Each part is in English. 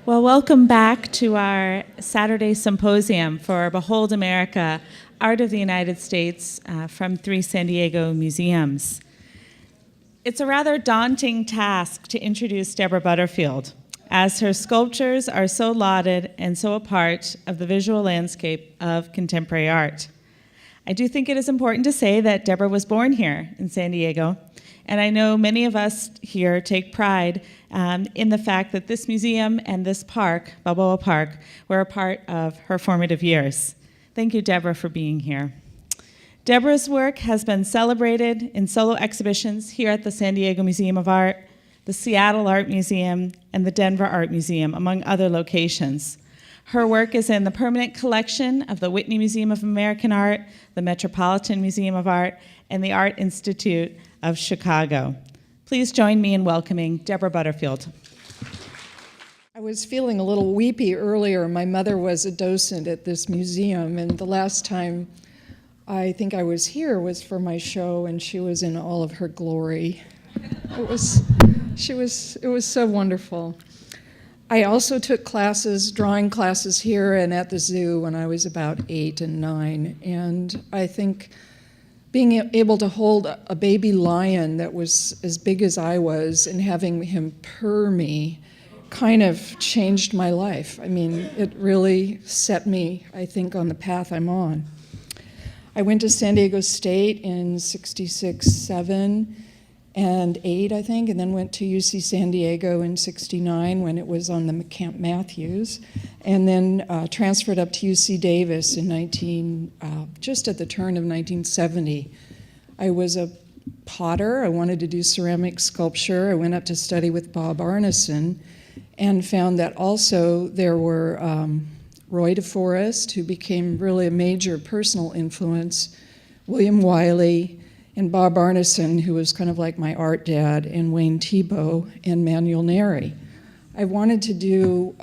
Well, welcome back to our Saturday Symposium for Behold America, Art of the United States from 3 San Diego museums. It's a rather daunting task to introduce Deborah Butterfield, as her sculptures are so lauded and so a part of the visual landscape of contemporary art. I do think it is important to say that Deborah was born here in San Diego, and I know many of us here take pride in the fact that this museum and this park, Balboa Park, were a part of her formative years. Thank you, Deborah, for being here. Deborah's work has been celebrated in solo exhibitions here at the San Diego Museum of Art, the Seattle Art Museum, and the Denver Art Museum, among other locations. Her work is in the permanent collection of the Whitney Museum of American Art, the Metropolitan Museum of Art, and the Art Institute of Chicago. Please join me in welcoming Deborah Butterfield. I was feeling a little weepy earlier. My mother was a docent at this museum, and the last time I think I was here was for my show, and she was in all of her glory. It was so wonderful. I also took classes, drawing classes here and at the zoo when I was about 8 and 9, and I think being able to hold a baby lion that was as big as I was and having him purr me kind of changed my life. I mean, it really set me, I think, on the path I'm on. I went to San Diego State in 66, 7, and 8, I think, and then went to UC San Diego in 69 when it was on the Camp Matthews, and then transferred up to UC Davis in just at the turn of 1970. I was a potter. I wanted to do ceramic sculpture. I went up to study with Bob Arneson and found that also there were Roy DeForest, who became really a major personal influence, William Wiley, and Bob Arneson, who was kind of like my art dad, and Wayne Thiebaud, and Manuel Neri. I wanted to do,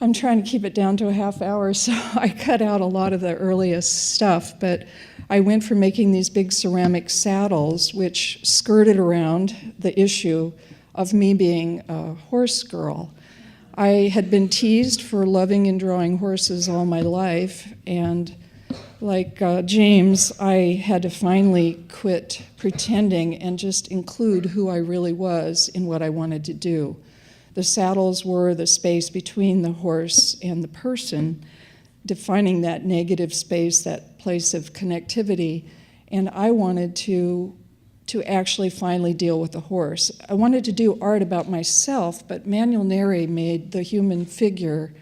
I'm trying to keep it down to a half hour, so I cut out a lot of the earliest stuff, but I went from making these big ceramic saddles, which skirted around the issue of me being a horse girl. I had been teased for loving and drawing horses all my life, and like James, I had to finally quit pretending and just include who I really was in what I wanted to do. The saddles were the space between the horse and the person, defining that negative space, that place of connectivity, and I wanted to actually finally deal with the horse. I wanted to do art about myself, but Manuel Neri made the human figure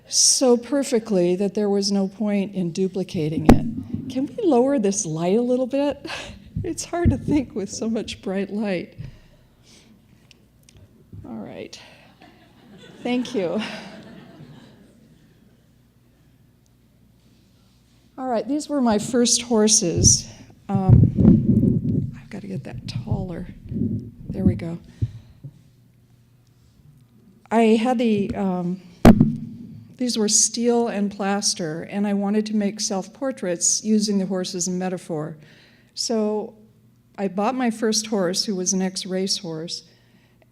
so perfectly that there was no point in duplicating it. Can we lower this light a little bit? It's hard to think with so much bright light. All right. Thank you. All right, these were my first horses. I've got to get that taller. There we go. I had these were steel and plaster, and I wanted to make self-portraits using the horse as a metaphor. So I bought my first horse, who was an ex-racehorse,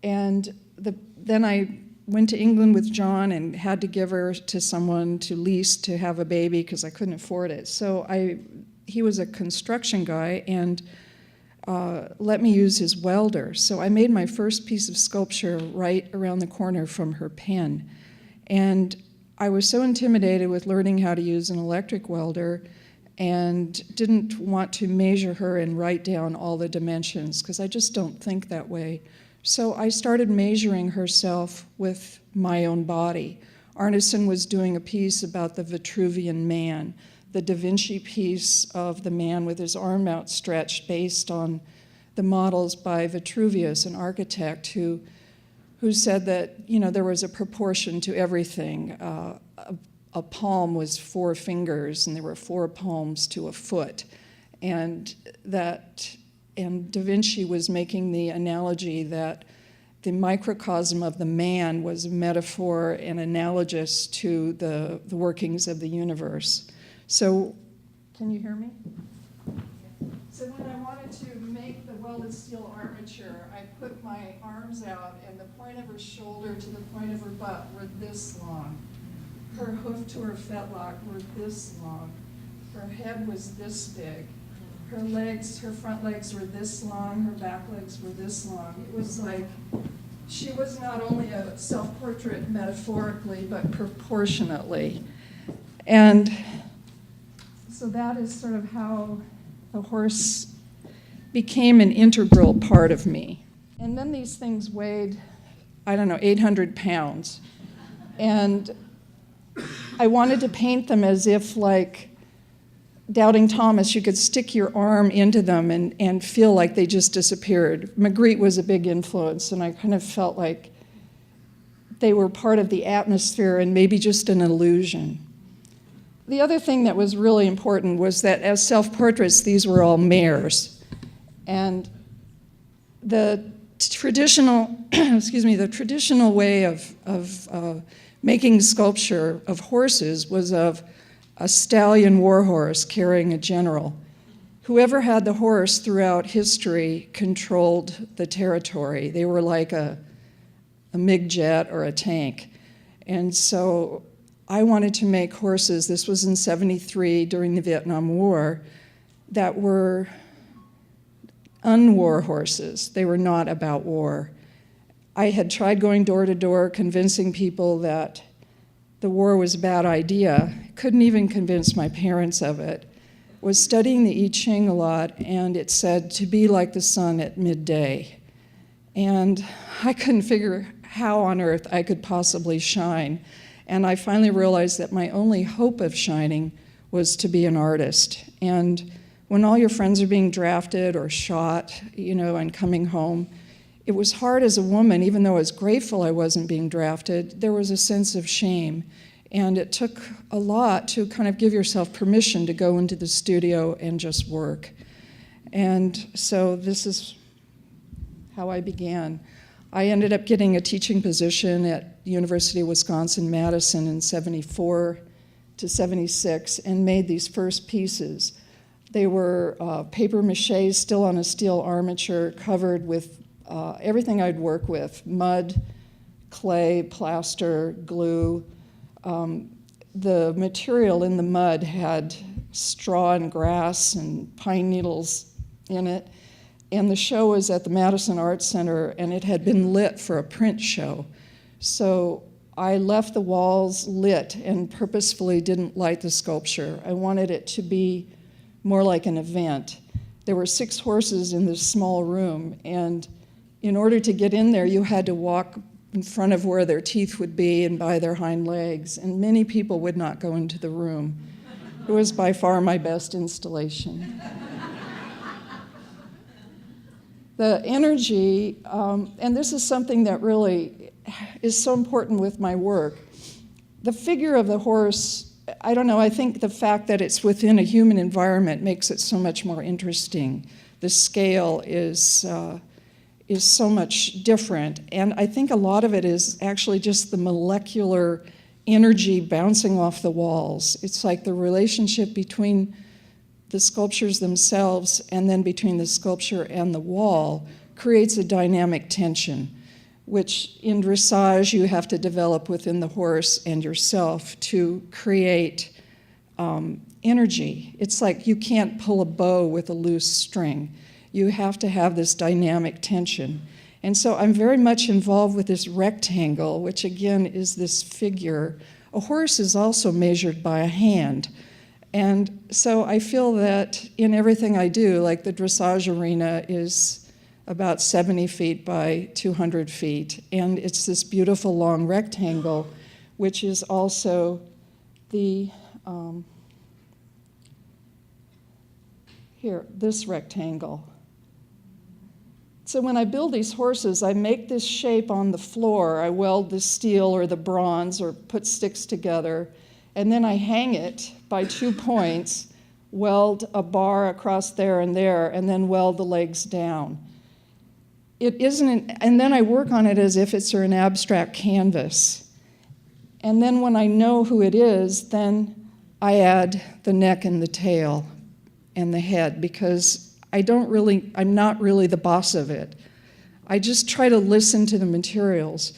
and then I went to England with John and had to give her to someone to lease to have a baby because I couldn't afford it. So he was a construction guy and let me use his welder. So I made my first piece of sculpture right around the corner from her pen. And I was so intimidated with learning how to use an electric welder and didn't want to measure her and write down all the dimensions because I just don't think that way. So I started measuring herself with my own body. Arneson was doing a piece about the Vitruvian Man, the Da Vinci piece of the man with his arm outstretched based on the models by Vitruvius, an architect who said that there was a proportion to everything. A palm was 4 fingers, and there were 4 palms to a foot, and Da Vinci was making the analogy that the microcosm of the man was a metaphor and analogous to the workings of the universe. So, can you hear me? So when I wanted to make the welded steel armature, I put my arms out, and the point of her shoulder to the point of her butt were this long. Her hoof to her fetlock were this long. Her head was this big. Her legs, her front legs were this long, her back legs were this long. It was like she was not only a self-portrait metaphorically, but proportionately. And so that is sort of how the horse became an integral part of me. And then these things weighed, 800 pounds. And I wanted to paint them as if, like Doubting Thomas, you could stick your arm into them and feel like they just disappeared. Magritte was a big influence, and I kind of felt like they were part of the atmosphere and maybe just an illusion. The other thing that was really important was that as self-portraits, these were all mares. And the traditional, the traditional way of making sculpture of horses was of a stallion war horse carrying a general. Whoever had the horse throughout history controlled the territory. They were like a MiG jet or a tank. And so I wanted to make horses, this was in '73 during the Vietnam War, that were unwar horses. They were not about war. I had tried going door to door convincing people that the war was a bad idea. Couldn't even convince my parents of it. Was studying the I Ching a lot, and it said to be like the sun at midday. And I couldn't figure how on earth I could possibly shine. And I finally realized that my only hope of shining was to be an artist. And when all your friends are being drafted or shot, and coming home, it was hard as a woman, even though I was grateful I wasn't being drafted, there was a sense of shame. And it took a lot to kind of give yourself permission to go into the studio and just work. And so this is how I began. I ended up getting a teaching position at the University of Wisconsin-Madison in '74 to '76 and made these first pieces. They were paper mache, still on a steel armature, covered with everything I'd work with: mud, clay, plaster, glue. The material in the mud had straw and grass and pine needles in it. And the show was at the Madison Arts Center, and it had been lit for a print show. So I left the walls lit and purposefully didn't light the sculpture. I wanted it to be more like an event. There were 6 horses in this small room, and in order to get in there, you had to walk in front of where their teeth would be and by their hind legs, and many people would not go into the room. It was by far my best installation. The energy, and this is something that really is so important with my work. The figure of the horse, I think the fact that it's within a human environment makes it so much more interesting. The scale is so much different, and I think a lot of it is actually just the molecular energy bouncing off the walls. It's like the relationship between the sculptures themselves and then between the sculpture and the wall creates a dynamic tension, which in dressage you have to develop within the horse and yourself to create energy. It's like you can't pull a bow with a loose string. You have to have this dynamic tension. And so I'm very much involved with this rectangle, which again is this figure. A horse is also measured by a hand. And so I feel that in everything I do, like the dressage arena is about 70 feet by 200 feet, and it's this beautiful long rectangle, which is also the, this rectangle. So when I build these horses, I make this shape on the floor. I weld the steel or the bronze or put sticks together, and then I hang it by 2 points, weld a bar across there, and then weld the legs down. And then I work on it as if it's an abstract canvas. And then when I know who it is, then I add the neck and the tail and the head, because I'm not really the boss of it. I just try to listen to the materials.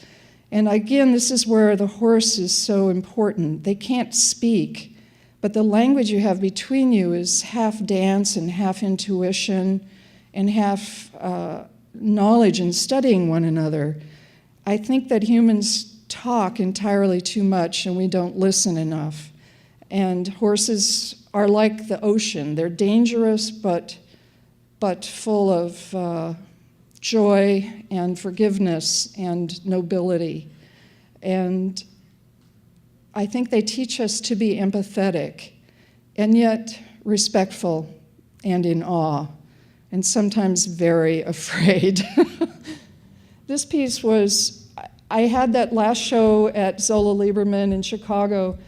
And again, this is where the horse is so important. They can't speak, but the language you have between you is half dance and half intuition and half knowledge and studying one another. I think that humans talk entirely too much and we don't listen enough. And horses are like the ocean. They're dangerous, but full of joy and forgiveness and nobility. And I think they teach us to be empathetic and yet respectful and in awe, and sometimes very afraid. This piece was, I had that last show at Zola Lieberman in Chicago,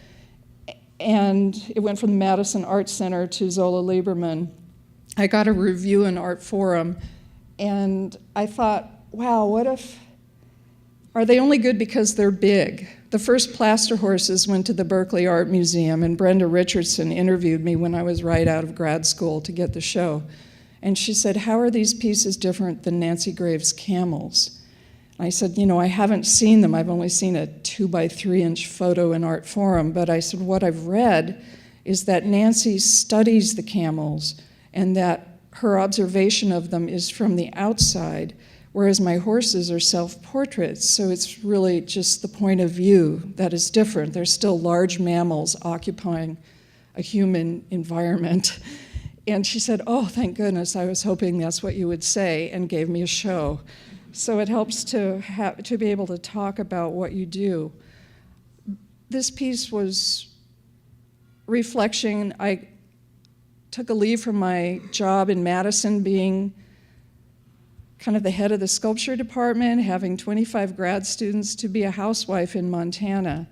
and it went from the Madison Art Center to Zola Lieberman. I got a review in Art Forum, and I thought, wow, are they only good because they're big? The first plaster horses went to the Berkeley Art Museum, and Brenda Richardson interviewed me when I was right out of grad school to get the show. And she said, how are these pieces different than Nancy Graves' camels? I said, I haven't seen them. I've only seen a 2x3-inch photo in Art Forum. But I said, what I've read is that Nancy studies the camels and that her observation of them is from the outside, whereas my horses are self-portraits. So it's really just the point of view that is different. They're still large mammals occupying a human environment. And she said, oh, thank goodness, I was hoping that's what you would say, and gave me a show. So it helps to be able to talk about what you do. This piece was reflection. I took a leave from my job in Madison, being kind of the head of the sculpture department, having 25 grad students, to be a housewife in Montana.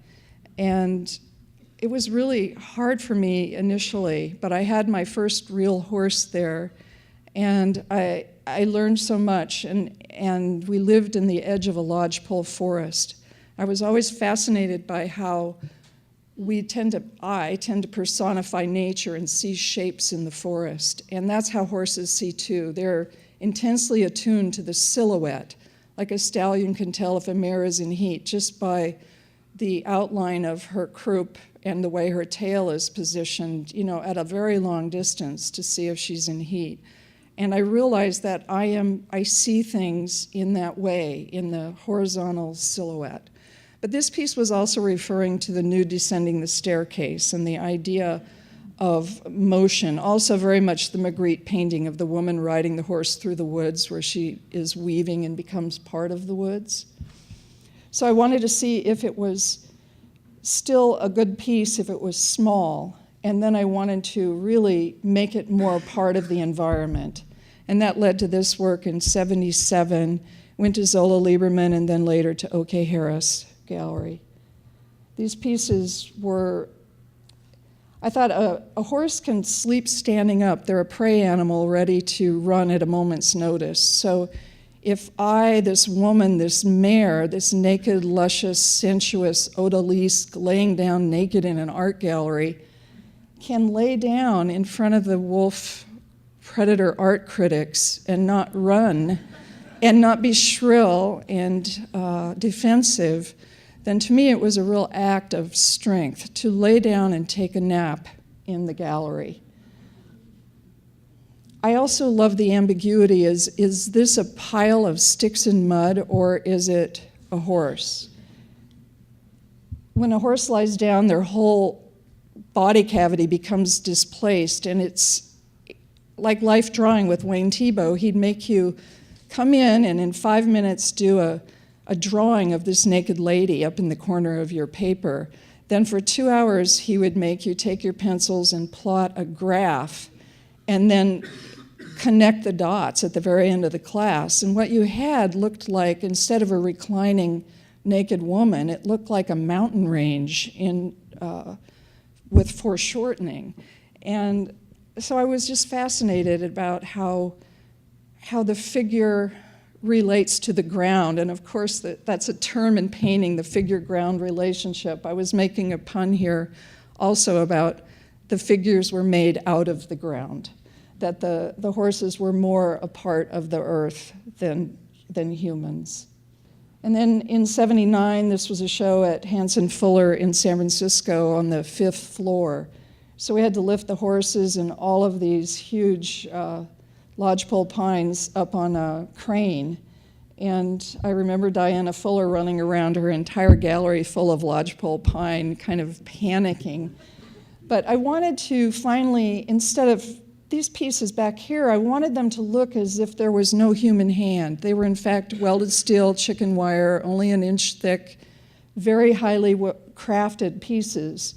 And it was really hard for me initially, but I had my first real horse there, and I learned so much, and we lived in the edge of a lodgepole forest. I was always fascinated by how I tend to personify nature and see shapes in the forest, and that's how horses see too. They're intensely attuned to the silhouette, like a stallion can tell if a mare is in heat just by the outline of her croup and the way her tail is positioned, at a very long distance to see if she's in heat. And I realized that I see things in that way, in the horizontal silhouette. But this piece was also referring to the nude descending the staircase and the idea of motion, also very much the Magritte painting of the woman riding the horse through the woods, where she is weaving and becomes part of the woods. So I wanted to see if it was still a good piece, if it was small, and then I wanted to really make it more part of the environment. And that led to this work in '77, went to Zola Lieberman, and then later to O.K. Harris Gallery. These pieces were, I thought a horse can sleep standing up. They're a prey animal ready to run at a moment's notice. So if this woman, this mare, this naked, luscious, sensuous odalisque, laying down naked in an art gallery, can lay down in front of the wolf predator art critics and not run and not be shrill and defensive, then to me it was a real act of strength to lay down and take a nap in the gallery. I also love the ambiguity. Is this a pile of sticks and mud, or is it a horse? When a horse lies down, their whole body cavity becomes displaced, and it's like life drawing with Wayne Thiebaud. He'd make you come in 5 minutes do a drawing of this naked lady up in the corner of your paper. Then for 2 hours, he would make you take your pencils and plot a graph and then connect the dots at the very end of the class. And what you had looked like, instead of a reclining naked woman, it looked like a mountain range with foreshortening. And so I was just fascinated about how the figure relates to the ground. And of course, that's a term in painting, the figure-ground relationship. I was making a pun here also about the figures were made out of the ground. that the horses were more a part of the earth than humans. And then in '79, this was a show at Hanson Fuller in San Francisco on the 5th floor. So we had to lift the horses and all of these huge lodgepole pines up on a crane. And I remember Diana Fuller running around her entire gallery full of lodgepole pine, kind of panicking. But I wanted to finally, instead of these pieces back here, I wanted them to look as if there was no human hand. They were in fact welded steel, chicken wire, only an inch thick, very highly crafted pieces.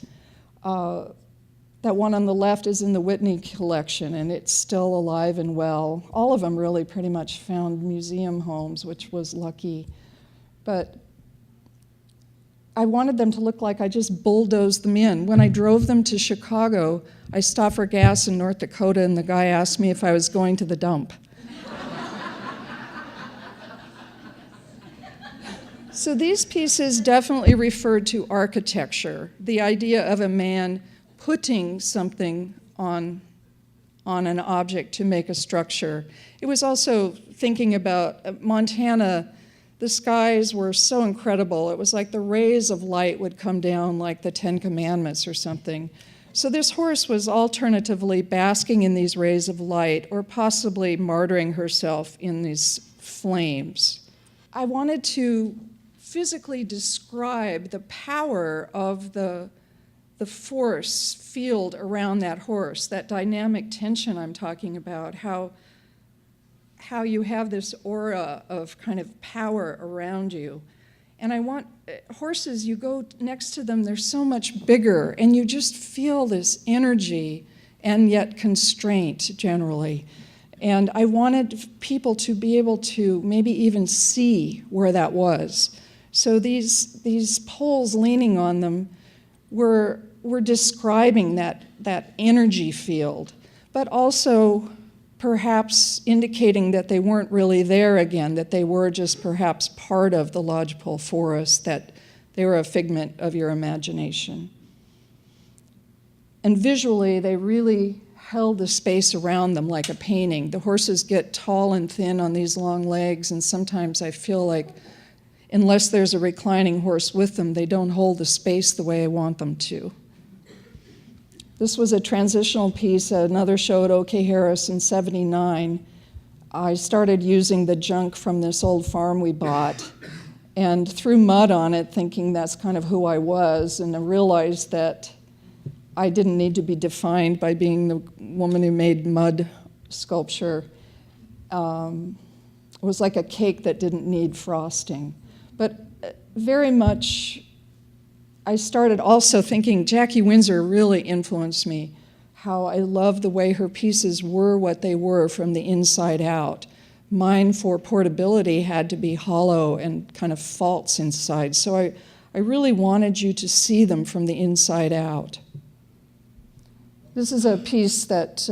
That one on the left is in the Whitney collection, and it's still alive and well. All of them really pretty much found museum homes, which was lucky. But I wanted them to look like I just bulldozed them in. When I drove them to Chicago, I stopped for gas in North Dakota, and the guy asked me if I was going to the dump. So these pieces definitely referred to architecture, the idea of a man putting something on an object to make a structure. It was also thinking about Montana. The skies were so incredible. It was like the rays of light would come down like the Ten Commandments or something. So this horse was alternatively basking in these rays of light or possibly martyring herself in these flames. I wanted to physically describe the power of the force field around that horse, that dynamic tension I'm talking about, how you have this aura of kind of power around you. And I want horses, you go next to them, they're so much bigger, and you just feel this energy and yet constraint generally. And I wanted people to be able to maybe even see where that was. So these poles leaning on them were describing that energy field, but also perhaps indicating that they weren't really there again, that they were just perhaps part of the lodgepole forest, that they were a figment of your imagination. And visually, they really held the space around them like a painting. The horses get tall and thin on these long legs, and sometimes I feel like unless there's a reclining horse with them, they don't hold the space the way I want them to. This was a transitional piece at another show at OK Harris in '79. I started using the junk from this old farm we bought and threw mud on it, thinking that's kind of who I was, and I realized that I didn't need to be defined by being the woman who made mud sculpture. It was like a cake that didn't need frosting. But very much, I started also thinking Jackie Winsor really influenced me, how I love the way her pieces were what they were from the inside out. Mine, for portability, had to be hollow and kind of false inside. So I really wanted you to see them from the inside out. This is a piece that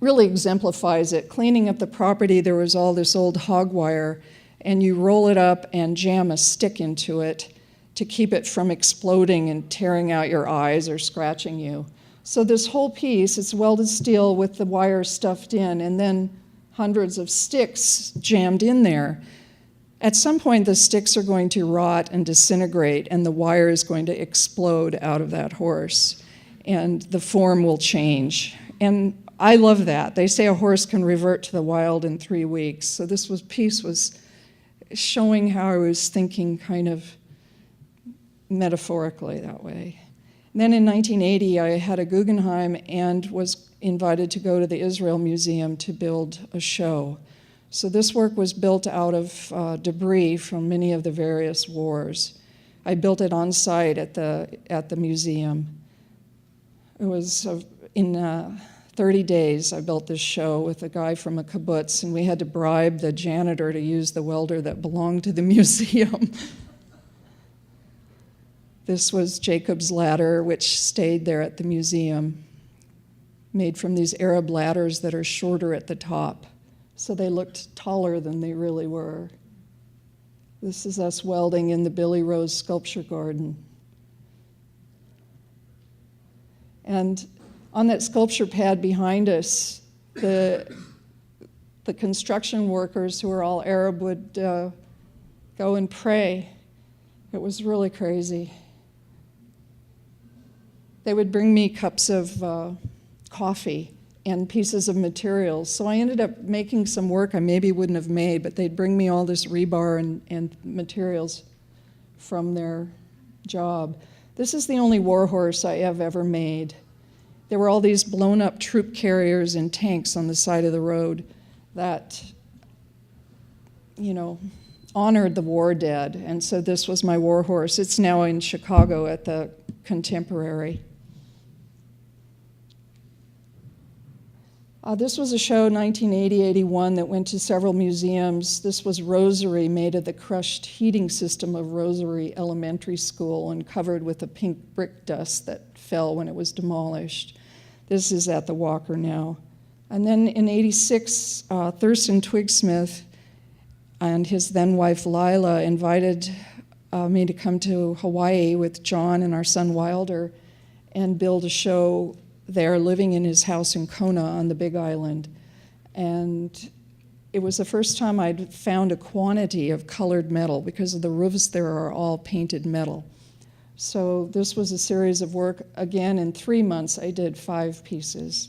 really exemplifies it. Cleaning up the property, there was all this old hog wire, and you roll it up and jam a stick into it to keep it from exploding and tearing out your eyes or scratching you. So this whole piece, it's welded steel with the wire stuffed in, and then hundreds of sticks jammed in there. At some point, the sticks are going to rot and disintegrate, and the wire is going to explode out of that horse, and the form will change. And I love that. They say a horse can revert to the wild in 3 weeks. So this piece was showing how I was thinking kind of metaphorically that way. And then in 1980, I had a Guggenheim and was invited to go to the Israel Museum to build a show. So this work was built out of debris from many of the various wars. I built it on site at the museum. It was in 30 days I built this show with a guy from a kibbutz, and we had to bribe the janitor to use the welder that belonged to the museum. This was Jacob's ladder, which stayed there at the museum, made from these Arab ladders that are shorter at the top, so they looked taller than they really were. This is us welding in the Billy Rose Sculpture Garden. And On that sculpture pad behind us, the construction workers, who were all Arab, would go and pray. It was really crazy. They would bring me cups of coffee and pieces of materials. So I ended up making some work I maybe wouldn't have made, but they'd bring me all this rebar and materials from their job. This is the only war horse I have ever made. There were all these blown up troop carriers and tanks on the side of the road that, honored the war dead. And so this was my war horse. It's now in Chicago at the Contemporary. This was a show, 1980-81, that went to several museums. This was Rosary, made of the crushed heating system of Rosary Elementary School and covered with the pink brick dust that fell when it was demolished. This is at the Walker now. And then in 86, Thurston Twigsmith and his then-wife Lila invited me to come to Hawaii with John and our son Wilder and build a show there, living in his house in Kona on the Big Island. And it was the first time I'd found a quantity of colored metal, because of the roofs there are all painted metal. So this was a series of work. Again, in 3 months, I did 5 pieces.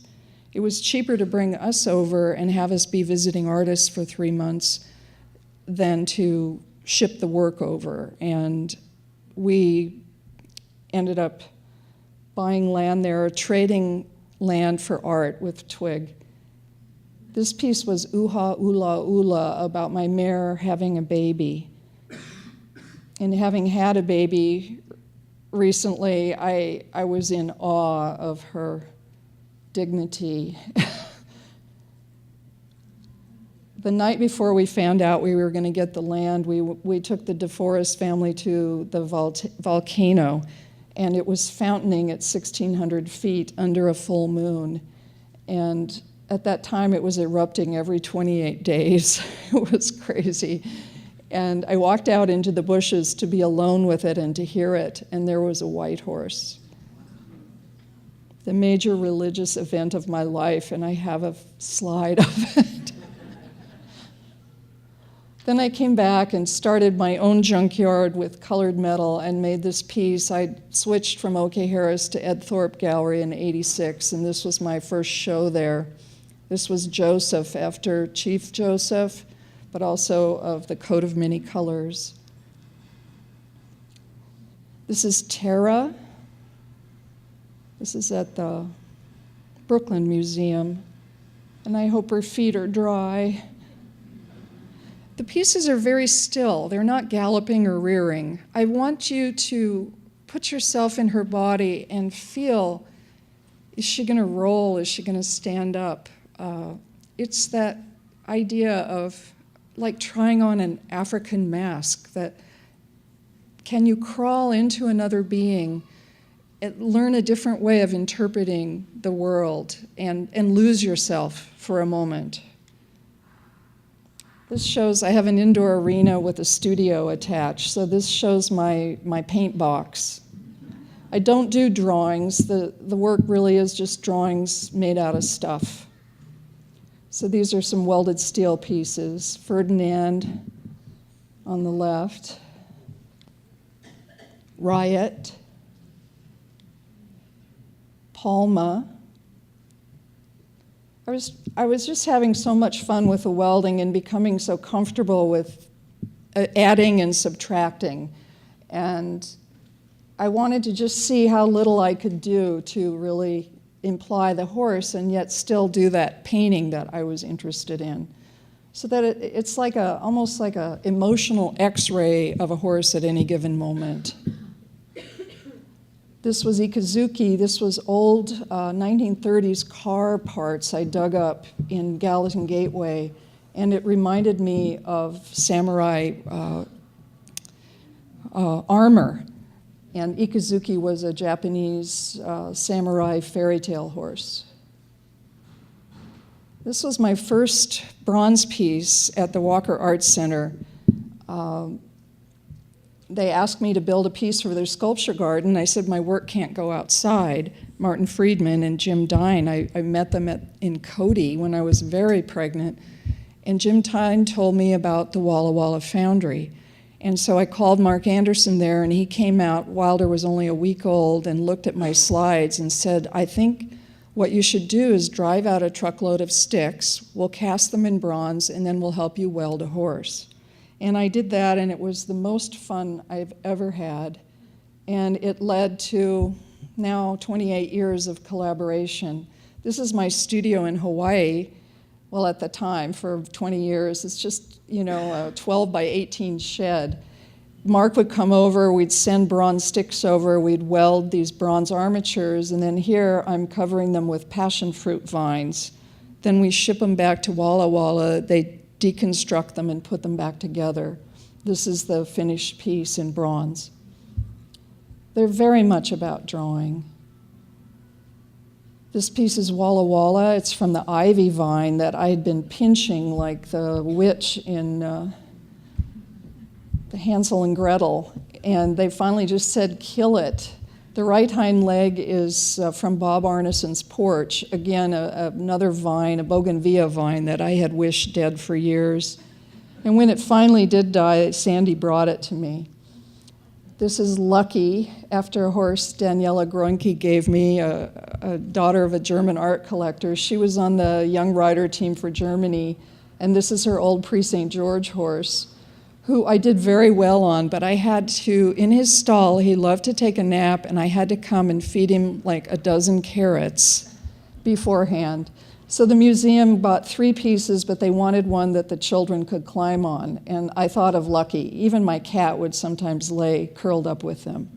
It was cheaper to bring us over and have us be visiting artists for 3 months than to ship the work over. And we ended up buying land there, trading land for art with Twig. This piece was Uha Ula Ula, about my mare having a baby. And having had a baby recently, I was in awe of her dignity. The night before we found out we were going to get the land, we took the DeForest family to the volcano, and it was fountaining at 1,600 feet under a full moon. And at that time, it was erupting every 28 days. It was crazy. And I walked out into the bushes to be alone with it and to hear it, and there was a white horse. The major religious event of my life, and I have a slide of it. Then I came back and started my own junkyard with colored metal and made this piece. I switched from OK Harris to Ed Thorpe Gallery in '86, and this was my first show there. This was Joseph, after Chief Joseph, but also of the coat of many colors. This is Tara. This is at the Brooklyn Museum, and I hope her feet are dry. The pieces are very still. They're not galloping or rearing. I want you to put yourself in her body and feel, is she going to roll? Is she going to stand up? It's that idea of like trying on an African mask, that can you crawl into another being, learn a different way of interpreting the world, and lose yourself for a moment. This shows, I have an indoor arena with a studio attached, so this shows my paint box. I don't do drawings. The work really is just drawings made out of stuff. So these are some welded steel pieces. Ferdinand on the left. Riot. Palma. I was just having so much fun with the welding and becoming so comfortable with adding and subtracting. And I wanted to just see how little I could do to really imply the horse and yet still do that painting that I was interested in. So that it's like almost like an emotional X-ray of a horse at any given moment. This was Ikazuki. This was old 1930s Carr parts I dug up in Gallatin Gateway, and it reminded me of samurai armor. And Ikazuki was a Japanese samurai fairy tale horse. This was my first bronze piece at the Walker Arts Center. they asked me to build a piece for their sculpture garden. I said my work can't go outside. Martin Friedman and Jim Dine, I met them in Cody when I was very pregnant, and Jim Dine told me about the Walla Walla Foundry. And so I called Mark Anderson there, and he came out, Wilder was only a week old, and looked at my slides and said, I think what you should do is drive out a truckload of sticks, we'll cast them in bronze, and then we'll help you weld a horse. And I did that, and it was the most fun I've ever had. And it led to now 28 years of collaboration. This is my studio in Hawaii. Well, at the time, for 20 years, it's just, a 12 by 18 shed. Mark would come over, we'd send bronze sticks over, we'd weld these bronze armatures, and then here I'm covering them with passion fruit vines. Then we ship them back to Walla Walla, they deconstruct them and put them back together. This is the finished piece in bronze. They're very much about drawing. This piece is Walla Walla. It's from the ivy vine that I had been pinching like the witch in the Hansel and Gretel. And they finally just said, kill it. The right hind leg is from Bob Arneson's porch. Again, another vine, a bougainvillea vine that I had wished dead for years. And when it finally did die, Sandy brought it to me. This is Lucky, after a horse Daniela Groenke gave me, a daughter of a German art collector. She was on the young rider team for Germany, and this is her old Prix St. George horse, who I did very well on, but I had to, in his stall, he loved to take a nap, and I had to come and feed him like a dozen carrots beforehand. So the museum bought 3 pieces, but they wanted one that the children could climb on, and I thought of Lucky. Even my cat would sometimes lay curled up with them.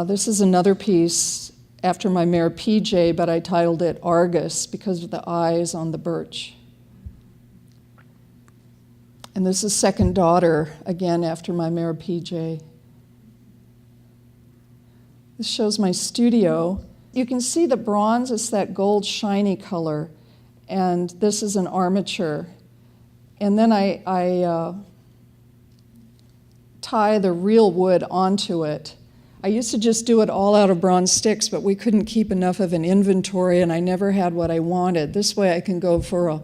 This is another piece after my mare PJ, but I titled it Argus because of the eyes on the birch. And this is Second Daughter, again after my mare PJ. This shows my studio. You can see the bronze is that gold shiny color, and this is an armature. And then I tie the real wood onto it. I used to just do it all out of bronze sticks, but we couldn't keep enough of an inventory, and I never had what I wanted. This way I can go for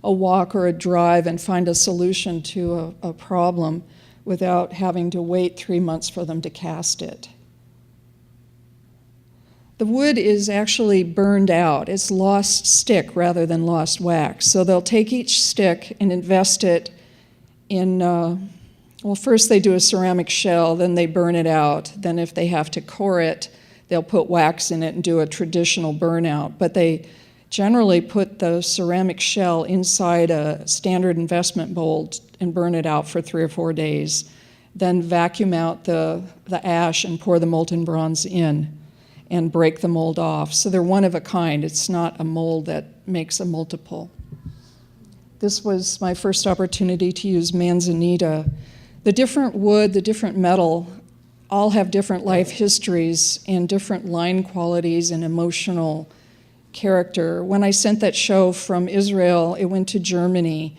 a walk or a drive and find a solution to a problem without having to wait 3 months for them to cast it. The wood is actually burned out. It's lost stick rather than lost wax. So they'll take each stick and invest it in, well, first they do a ceramic shell, then they burn it out. Then if they have to core it, they'll put wax in it and do a traditional burnout. But they generally put the ceramic shell inside a standard investment mold and burn it out for 3 or 4 days. Then vacuum out the ash and pour the molten bronze in and break the mold off. So they're one of a kind. It's not a mold that makes a multiple. This was my first opportunity to use manzanita. The different wood, the different metal, all have different life histories and different line qualities and emotional character. When I sent that show from Israel, it went to Germany.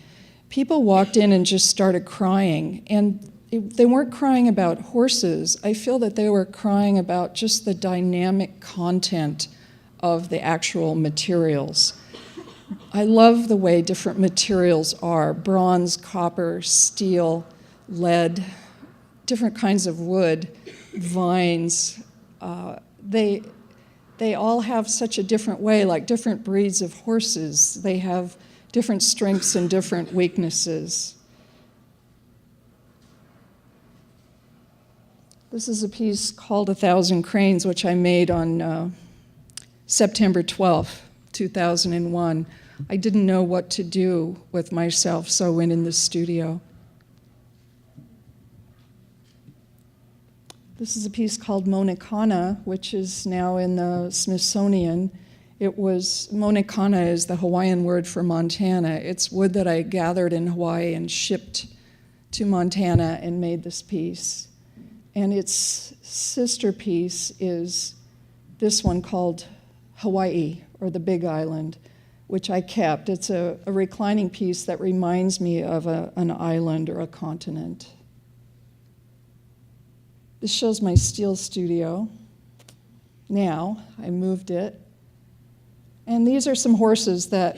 People walked in and just started crying, and they weren't crying about horses. I feel that they were crying about just the dynamic content of the actual materials. I love the way different materials are: bronze, copper, steel, lead, different kinds of wood, vines. They all have such a different way, like different breeds of horses. They have different strengths and different weaknesses. This is a piece called 1,000 Cranes, which I made on September 12th, 2001. I didn't know what to do with myself, so I went in the studio. This is a piece called Monacana, which is now in the Smithsonian. Monacana is the Hawaiian word for Montana. It's wood that I gathered in Hawaii and shipped to Montana and made this piece. And its sister piece is this one called Hawaii, or the Big Island, which I kept. It's a reclining piece that reminds me of an island or a continent. This shows my steel studio. Now, I moved it. And these are some horses that,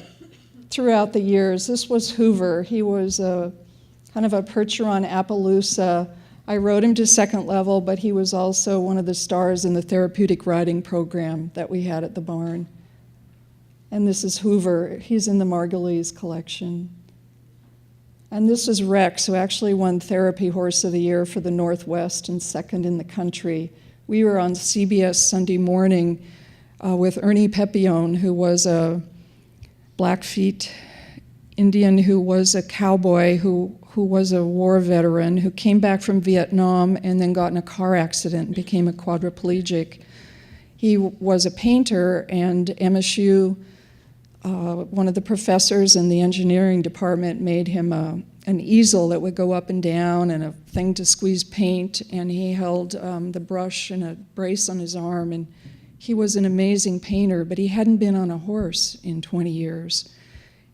throughout the years, this was Hoover. He was a kind of a Percheron Appaloosa. I rode him to second level, but he was also one of the stars in the therapeutic riding program that we had at the barn. And this is Hoover. He's in the Margulies collection. And this is Rex, who actually won Therapy Horse of the Year for the Northwest and second in the country. We were on CBS Sunday morning with Ernie Pepion, who was a Blackfeet Indian, who was a cowboy, who was a war veteran, who came back from Vietnam and then got in a car accident and became a quadriplegic. He was a painter, and MSU, one of the professors in the engineering department, made him an easel that would go up and down and a thing to squeeze paint, and he held the brush and a brace on his arm, and he was an amazing painter, but he hadn't been on a horse in 20 years.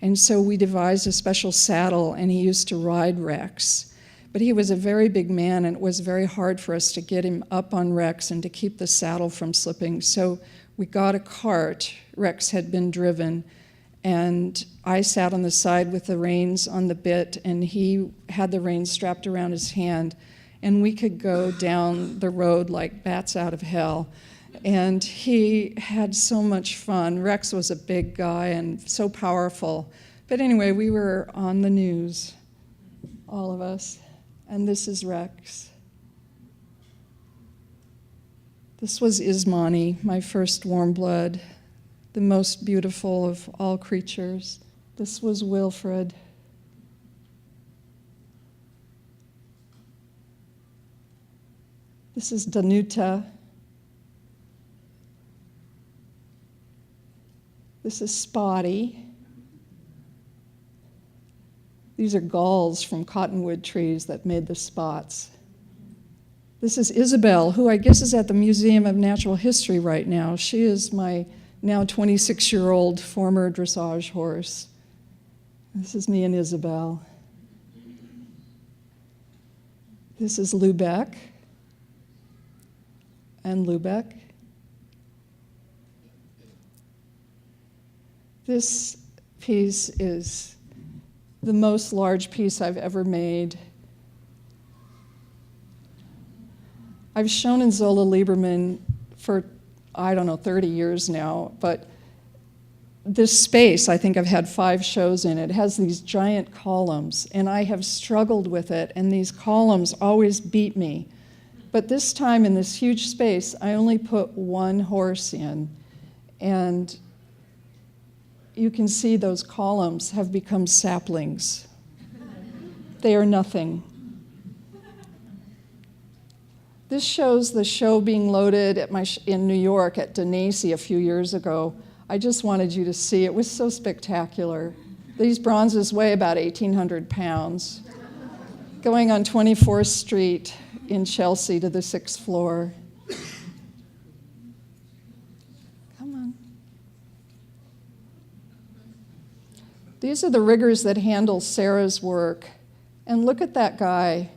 And so we devised a special saddle, and he used to ride Rex. But he was a very big man, and it was very hard for us to get him up on Rex and to keep the saddle from slipping. So we got a cart. Rex had been driven, and I sat on the side with the reins on the bit, and he had the reins strapped around his hand, and we could go down the road like bats out of hell. And he had so much fun. Rex was a big guy and so powerful. But anyway, we were on the news, all of us. And this is Rex. This was Ismani, my first warm blood, the most beautiful of all creatures. This was Wilfred. This is Danuta. This is Spotty. These are galls from cottonwood trees that made the spots. This is Isabel, who I guess is at the Museum of Natural History right now. She is my now 26-year-old former dressage horse. This is me and Isabel. This is Lubeck and Lubeck. This piece is the most large piece I've ever made. I've shown in Zola Lieberman for, 30 years now, but this space, I think I've had 5 shows in it. It has these giant columns, and I have struggled with it, and these columns always beat me. But this time in this huge space, I only put one horse in, and you can see those columns have become saplings. They are nothing. This shows the show being loaded at in New York at Denacy a few years ago. I just wanted you to see. It was so spectacular. These bronzes weigh about 1,800 pounds. Going on 24th Street in Chelsea to the 6th floor. These are the riggers that handle Sarah's work. And look at that guy.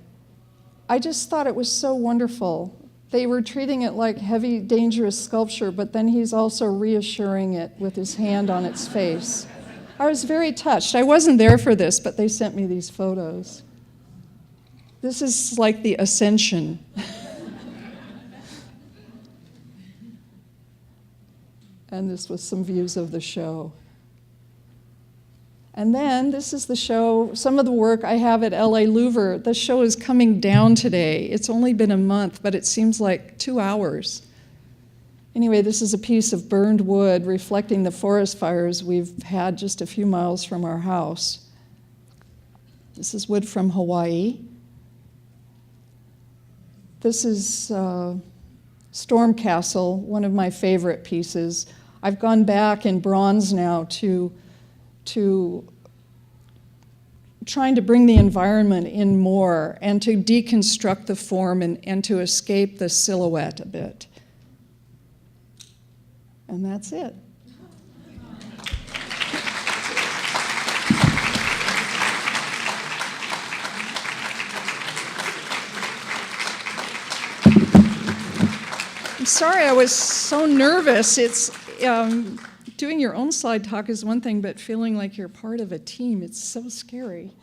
I just thought it was so wonderful. They were treating it like heavy, dangerous sculpture, but then he's also reassuring it with his hand on its face. I was very touched. I wasn't there for this, but they sent me these photos. This is like the Ascension. And this was some views of the show. And then this is the show, some of the work I have at LA Louvre. The show is coming down today. It's only been a month, but it seems like 2 hours. Anyway, this is a piece of burned wood reflecting the forest fires we've had just a few miles from our house. This is wood from Hawaii. This is Storm Castle, one of my favorite pieces. I've gone back in bronze now to trying to bring the environment in more and to deconstruct the form and to escape the silhouette a bit. And that's it. I'm sorry I was so nervous. It's doing your own slide talk is one thing, but feeling like you're part of a team, it's so scary.